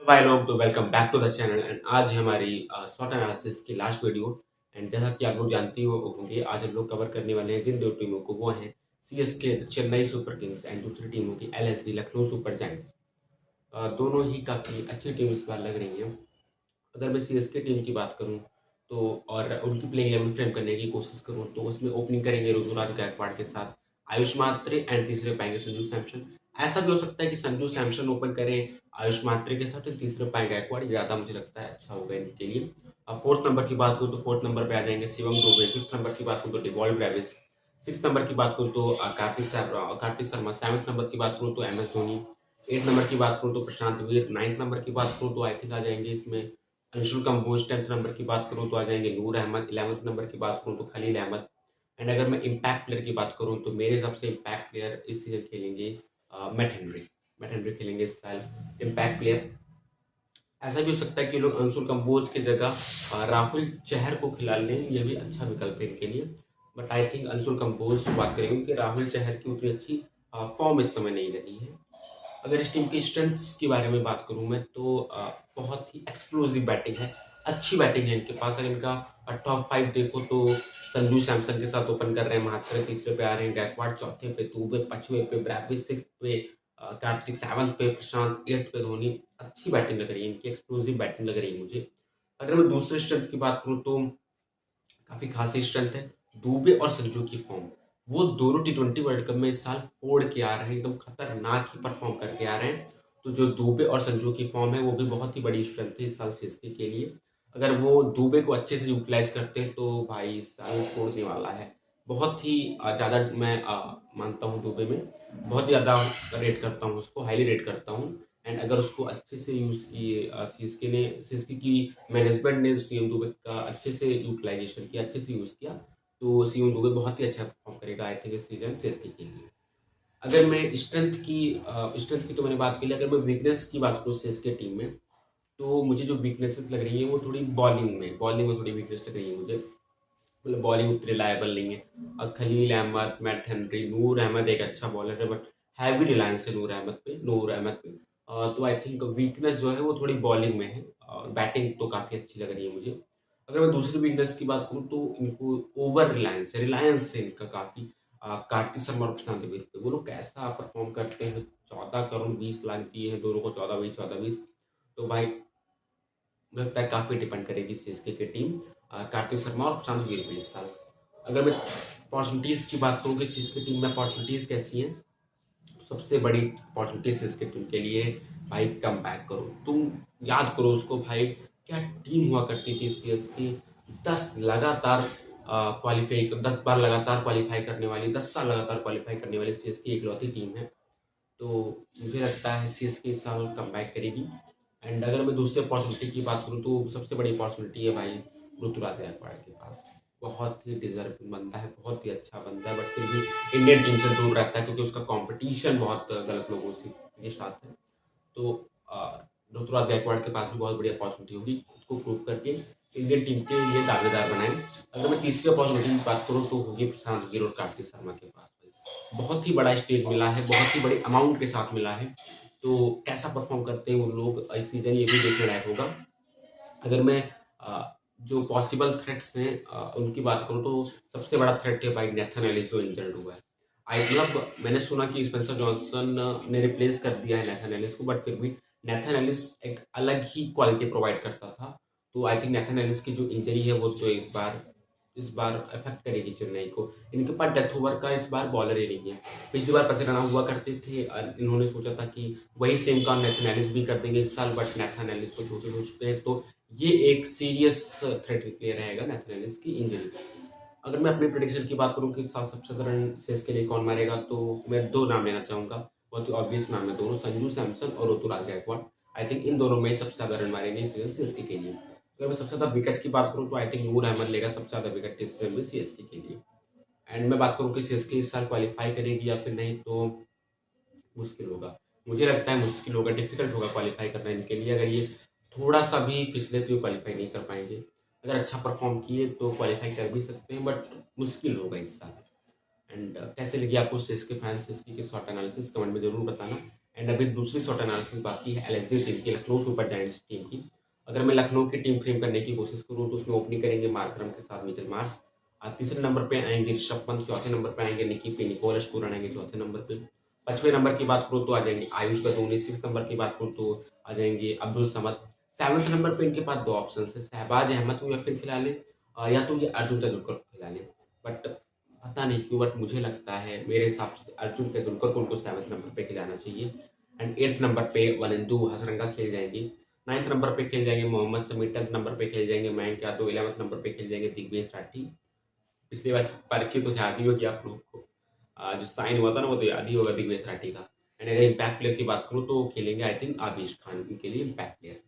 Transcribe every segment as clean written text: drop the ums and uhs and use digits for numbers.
भाई लोग तो welcome back to the channel and आज है हमारी शॉर्ट एनालिसिस की लास्ट वीडियो। एंड जैसा कि आप लोग जानते हो होंगे, आज हम लोग कवर करने वाले हैं जिन दो टीमों को, वो हैं CSK Chennai super Kings and दूसरी टीमों की एलएसजी लखनऊ सुपर जायंट्स। दोनों ही काफ़ी अच्छी टीम इस बार लग रही हैं। अगर मैं सीएसके टीम की बात करूं तो और उनकी प्लेइंग 11 फ्रेम करने की कोशिश करूं तो उसमें ओपनिंग करेंगे ऋतुराज गायकवाड़ के साथ आयुष मात्रे एंड तीसरे पाएंगे संजू सैमसन। ऐसा भी हो सकता है कि संजू सैमसन ओपन करें आयुष मात्रे के साथ और तीसरे पाए गायकवाड़, ज़्यादा मुझे लगता है अच्छा होगा इनके लिए। अब फोर्थ नंबर की बात करूँ तो फोर्थ नंबर पे आ जाएंगे शिवम दुबे। फिफ्थ नंबर की बात करूँ तो डिवॉल्व ब्रेविस। सिक्स नंबर की बात करूँ तो कार्तिक शर्मा। सेवन्थ नंबर की बात करूँ तो M S Dhoni. Eight number की बात करूँ तो प्रशांत वीर। नाइन्थ नंबर की बात करूँ तो आई थिंक आ जाएंगे इसमें अंशुल कंबोज। 10th नंबर की बात करूं तो आ जाएंगे नूर अहमद। 11th नंबर की बात करूं तो खलील अहमद। एंड अगर मैं इम्पैक्ट प्लेयर की बात करूं तो मेरे हिसाब से इम्पैक्ट प्लेयर इस सीजन खेलेंगे मैट हेनरी। मैट हेनरी खेलेंगे इस साल इम्पैक्ट प्लेयर। ऐसा भी हो सकता है कि लोग अंशुल कंबोज की जगह राहुल चहर को खिला लें, ये भी अच्छा विकल्प है इनके लिए। But I think Anshul Kamboj बात करेंगे क्योंकि राहुल चहर की उतनी अच्छी फॉर्म इस समय नहीं लगी है। अगर इस टीम की स्ट्रेंथ्स के बारे में बात करूं मैं तो बहुत ही एक्सप्लोसिव बैटिंग है, अच्छी बैटिंग है इनके पास। अगर इनका टॉप फाइव देखो तो संजू सैमसन के साथ ओपन कर रहे हैं महात्रे, तीसरे पे आ रहे हैं गायकवाड़, चौथे पे दुबे, पांचवें पे ब्रैविस, सिक्स पे कार्तिक, सेवंथ पे प्रशांत, एट्थ पे धोनी। अच्छी बैटिंग लग रही है इनकी, एक्सप्लोसिव बैटिंग लग रही है मुझे। अगर मैं दूसरे स्ट्रेंथ की बात करूं तो काफी खासी स्ट्रेंथ है दुबे और संजू की फॉर्म। वो दोनों टी20 वर्ल्ड कप में इस साल फोड़ के आ रहे हैं, एकदम खतरनाक ही परफॉर्म करके आ रहे हैं। तो जो दुबे और संजू की फॉर्म है वो भी बहुत ही बड़ी स्ट्रेंथ है इस साल सीएसके के लिए। अगर वो दुबे को अच्छे से यूटिलाइज करते हैं तो भाई इस साल फोड़ने वाला है। बहुत ही ज़्यादा मैं मानता हूँ दुबे में, बहुत ही ज़्यादा रेट करता हूँ उसको, हाईली रेट करता हूँ। एंड अगर उसको अच्छे से यूज़ किए सीएसके की मैनेजमेंट ने सीएम दुबे का अच्छे से यूटिलाइजेशन किया, अच्छे से यूज़ किया, तो सीएम दुबे बहुत ही अच्छा परफॉर्म करेगा आई थिंक इस सीजन सीएसके के लिए। अगर मैं स्ट्रेंथ की तो मैंने बात की, अगर मैं वीकनेस की बात करूँ सीएसके टीम में तो मुझे जो वीकनेसेस लग रही है वो थोड़ी बॉलिंग में थोड़ी वीकनेस लग रही है मुझे। मतलब बॉलिंग उतनी रिलायबल नहीं है। अब खलील अहमद, मैट हेनरी, नूर अहमद एक अच्छा बॉलर है बट हैवी रिलायंस है नूर अहमद पे। तो आई थिंक वीकनेस जो है वो थोड़ी बॉलिंग में है और बैटिंग तो काफ़ी अच्छी लग रही है मुझे। अगर मैं दूसरी वीकनेस की बात करूँ तो इनको ओवर रिलायंस है इनका काफ़ी। कार्तिक शर्मा और प्रशांत वीर पे वो लोग कैसा परफॉर्म करते हैं। 14 करोड़ 20 लाख दिए हैं दोनों को, 14 20 14 20। तो भाई मुझे लगता है काफ़ी डिपेंड करेगी सीएसके की टीम कार्तिक शर्मा और प्रशांत वीर पे इस साल। अगर मैं अपॉर्चुनिटीज़ की बात करूँ कि सीएसके टीम में अपॉर्चुनिटीज़ कैसी हैं, तो सबसे बड़ी अपॉर्चुनिटी सीएसके टीम के लिए भाई कम बैक करो। तुम याद करो उसको भाई, क्या टीम हुआ करती थी सीएसके। 10 बार लगातार क्वालिफाई करने वाली, 10 साल लगातार क्वालिफाई करने वाली सीएसके इकलौती टीम है। तो मुझे लगता है सीएसके इस साल कमबैक करेगी। एंड अगर मैं दूसरे अपॉर्चुनिटी की बात करूँ तो सबसे बड़ी अपॉर्चुनिटी है भाई ऋतुराज गायकवाड़ के पास। बहुत ही डिजर्विंग बंदा है, बहुत ही अच्छा बंदा है, बट फिर भी इंडियन टीम से दूर रहता है क्योंकि उसका कंपटीशन बहुत गलत लोगों से के साथ है। तो ऋतुराज गायकवाड़ के पास भी बहुत बड़ी अपॉर्चुनिटी होगी खुद को प्रूव करके इंडियन टीम के लिए दावेदार बनाए। अगर मैं तीसरी अपॉर्चुनिटी की बात करूँ तो होगी प्रशांत गिर और कार्तिक शर्मा के पास। बहुत ही बड़ा स्टेज मिला है, बहुत ही बड़े अमाउंट के साथ मिला है। तो कैसा परफॉर्म करते हैं वो लोग इस सीजन, ये भी देखने लायक होगा। अगर मैं जो पॉसिबल थ्रेट्स हैं उनकी बात करूँ तो सबसे बड़ा थ्रेट है भाई नेथन एलिस जो इंजर्ड हुआ है। आई मतलब मैंने सुना कि स्पेंसर जॉनसन ने रिप्लेस कर दिया है नेथन एलिस को, बट फिर भी नेथन एलिस एक अलग ही क्वालिटी प्रोवाइड करता था। तो आई थिंक नेथन एलिस की जो इंजरी है वो तो इस बार अफेक्ट करेगी चेन्नई को। इनके पास डेथ ओवर का इस बार बॉलर ही नहीं है। पिछली बार 25 रन हुआ करते थे और इन्होंने सोचा था कि वही सेम काम नेथन एलिस भी कर देंगे इस साल, बट नेथन एलिस को चोट हो चुके हैं। तो ये एक सीरियस थ्रेट निकले रहेगा नेथन एलिस की इंजरी। अगर मैं अपनी प्रेडिक्शन की बात करूं कि इस साल सबसे ज्यादा रन सेस के लिए कौन मारेगा तो मैं दो नाम लेना चाहूंगा। बहुत ही ऑब्वियस नाम है दोनों, संजू सैमसन और ऋतुराज गायकवाड़। आई थिंक इन दोनों में सबसे ज्यादा रन मारेंगे इस सीजन सीएसके के लिए। अगर मैं सबसे ज्यादा विकेट की बात करूं तो आई थिंक नूर अहमद लेगा सबसे ज्यादा विकेट इस सीजन में सीएसके के लिए। एंड मैं बात करूं कि सीएसके इस साल क्वालिफाई करेगी या फिर नहीं तो मुश्किल होगा। मुझे लगता है मुश्किल होगा, डिफिकल्ट होगा क्वालिफाई करना इनके लिए। अगर ये थोड़ा सा भी फिसले तो ये क्वालिफाई नहीं कर पाएंगे। अगर अच्छा परफॉर्म किए तो क्वालिफाई कर भी सकते हैं बट मुश्किल होगा इस साल। एंड कैसे लगी आपको सीएसके फैंस सीएसके की शॉर्ट एनालिसिस, कमेंट में जरूर बताना। एंड अभी दूसरी शॉर्ट एनालिसिस बाकी है एलएसजी टीम की, लखनऊ सुपर जायंट्स टीम की। अगर मैं लखनऊ की टीम फ्रेम करने की कोशिश करूँ तो उसमें ओपनिंग करेंगे मार्करम के साथ मिचेल मार्श, तीसरे नंबर पे आएंगे ऋषभ पंत, चौथे नंबर पे आएंगे निकी पी, निकोलस पूरन आएंगे चौथे नंबर पे। पांचवें नंबर की बात करूँ तो आ जाएंगे आयुष बदूनी, सिक्स नंबर की बात करूँ तो आ जाएंगे अब्दुल समद। सेवंथ नंबर पे इनके पास दो ऑप्शन है, शहबाज अहमद को या फिर खिला लें या तो ये अर्जुन तेंदुलकर को खिला लें। बट पता नहीं क्यों, बट मुझे लगता है मेरे हिसाब से अर्जुन तेंदुलकर को उनको सेवंथ नंबर पे खिलाना चाहिए। एंड एट्थ नंबर पे वनिंदु हसरंगा खेल जाएंगे, नाइन्थ नंबर पे खेल जाएंगे मोहम्मद शमी, टेंथ नंबर पे खेल जाएंगे मयंक यादव, 11वें नंबर पे खेल जाएंगे दिग्विजय राठी। पिछली बार परिचित तो याद ही होगी आप लोग को, जो साइन हुआ था ना वो तो याद ही होगा दिग्विजय राठी का। एंड अगर इम्पैक्ट प्लेयर की बात करूँ तो खेलेंगे आई थिंक आबिश खान इनके लिए इम्पैक्ट प्लेयर।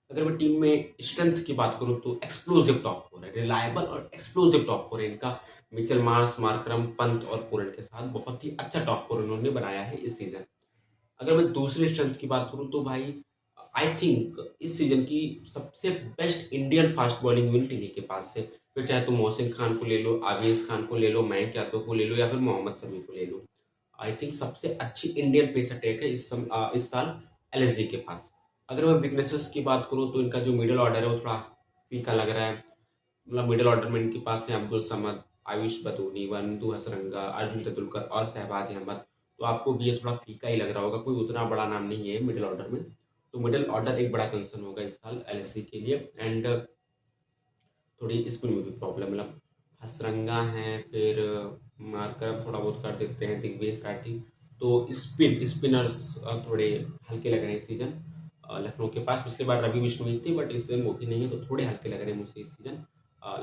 अगर मैं टीम में स्ट्रेंथ की बात करूं तो एक्सप्लोसिव टॉप फोर है, रिलायबल और एक्सप्लोसिव टॉप फोर है इनका। मिचेल मार्श, मार्करम, पंत और पूरन के साथ बहुत ही अच्छा टॉप फोर उन्होंने बनाया है इस सीजन। अगर मैं दूसरी स्ट्रेंथ की बात करूं तो भाई आई थिंक इस सीजन की सबसे best Indian fast bowling unit इन्हीं के पास है। फिर चाहे तो मोहसिन खान को ले लो, आवेश खान को ले लो, मयंक यादव को ले लो या फिर मोहम्मद शमी को ले लो। आई थिंक सबसे अच्छी इंडियन पेस अटैक है इस साल एलएसजी के पास। अगर मैं वीकनेसेस की बात करूं तो इनका जो मिडिल ऑर्डर है वो थोड़ा फीका लग रहा है। मतलब मिडिल ऑर्डर में इनके पास है अब्दुल समद, आयुष बदूनी, वनिंदु हसरंगा, अर्जुन तेंदुलकर और शहबाज अहमद। तो आपको भी ये थोड़ा फीका ही लग रहा होगा, कोई उतना बड़ा नाम नहीं है मिडिल ऑर्डर में। तो मिडिल ऑर्डर एक बड़ा कंसर्न होगा इस साल एलएसजी के लिए। एंड थोड़ी स्पिन में भी प्रॉब्लम, मतलब हसरंगा है, फिर मार्कर थोड़ा बहुत कर देते हैं दिग्विजय राठी। तो स्पिनर्स थोड़े हल्के लग रहे हैं इस सीजन लखनऊ के पास। पिछली बार रवि बिश्नोई थे बट इस सीजन वो भी नहीं है, तो थोड़े हल्के लग रहे हैं मुझे इस सीजन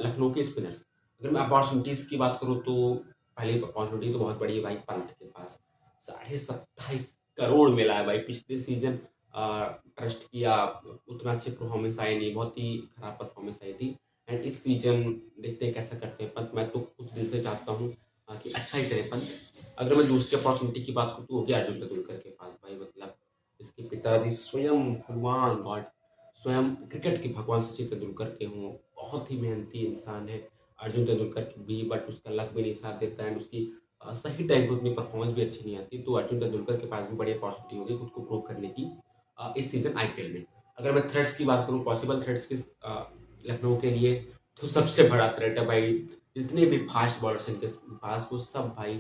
लखनऊ के स्पिनर्स। अगर मैं अपॉर्चुनिटीज की बात करूँ तो पहले अपॉर्चुनिटी तो बहुत बड़ी है भाई पंत के पास। 27.5 करोड़ मिला है भाई। पिछले सीजन ट्रस्ट किया, उतना अच्छे परफॉर्मेंस आए नहीं, बहुत ही खराब परफॉर्मेंस आई थी। एंड इस सीजन देखते हैं कैसा करते हैं पंत। मैं तो कुछ दिन से चाहता हूँ कि अच्छा ही करे पंत। अगर मैं दूसरी अपॉर्चुनिटी की बात करूँ तो हो गया अर्जुन तेंदुलकर के पास भाई। मतलब इसके पिताजी स्वयं भगवान गॉड, स्वयं क्रिकेट के भगवान सचिन तेंदुलकर के हों। बहुत ही मेहनती इंसान है अर्जुन तेंदुलकर की भी, बट उसका लक भी नहीं साथ देता है। उसकी सही टाइम पर उतनी परफॉर्मेंस भी अच्छी नहीं आती। तो अर्जुन तेंदुलकर के पास भी बड़ी अपॉर्चुनिटी होगी खुद को प्रूव करने की इस सीजन आईपीएल में। अगर मैं थ्रेड्स की बात करूँ, पॉसिबल थ्रेड्स की लखनऊ के लिए, तो सबसे बड़ा थ्रेट है भाई जितने भी फास्ट बॉलर्स इनके पास वो सब भाई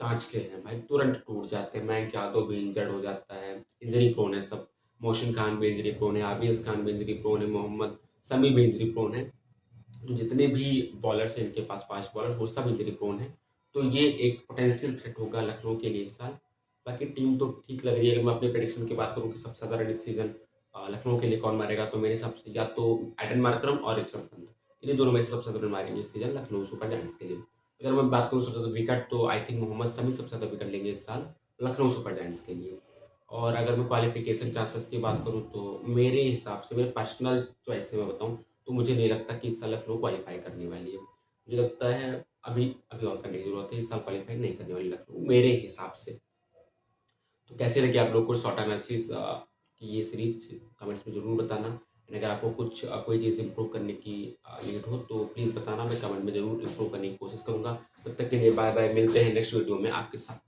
कांच के हैं भाई, तुरंत टूट जाते हैं। मयंक यादव भी इंजर्ड हो जाता है, इंजरी प्रोन है सब। मोहसिन खान भी इंजरी प्रोन है, आबिस खान भी इंजरी प्रोन है, मोहम्मद शमी भी इंजरी प्रोन है। तो जितने भी बॉलर्स हैं इनके पास फास्ट बॉलर वो सब इंजरी प्रोन है। तो ये एक पोटेंशियल थ्रेट होगा लखनऊ के लिए इस साल। बाकी टीम तो ठीक लग रही है। अगर मैं अपनी प्रेडिक्शन की बात करूँ कि सबसे ज़्यादा रन इस सीजन लखनऊ के लिए कौन मारेगा, तो मेरे हिसाब से या तो एडन मार्करम और ऋषभ पंत, इन्हीं दोनों में से सबसे ज़्यादा रन मारेंगे इस सीजन लखनऊ सुपर जायंट्स के लिए। अगर मैं बात करूँ सबसे ज़्यादा विकेट, तो आई थिंक मोहम्मद शमी सबसे ज़्यादा विकेट लेंगे इस साल लखनऊ सुपर जायंट्स के लिए। और अगर मैं क्वालिफिकेशन चांसेस की बात करूँ तो मेरे हिसाब से, मेरे पर्सनल चॉइस से मैं बताऊँ तो मुझे नहीं लगता कि इस साल लखनऊ क्वालिफाई करने वाली है। मुझे लगता है अभी अभी और करने की जरूरत है, इस साल क्वालिफाई नहीं करने वाली लखनऊ मेरे हिसाब से। तो कैसे लगे आप लोग को शॉर्ट एनालिसिस की ये सीरीज, कमेंट्स में ज़रूर बताना। एंड अगर आपको कुछ कोई चीज़ इंप्रूव करने की नीड हो तो प्लीज़ बताना, मैं कमेंट में ज़रूर इंप्रूव करने की कोशिश करूँगा। तब तक के लिए बाय बाय, मिलते हैं नेक्स्ट वीडियो में आपके साथ।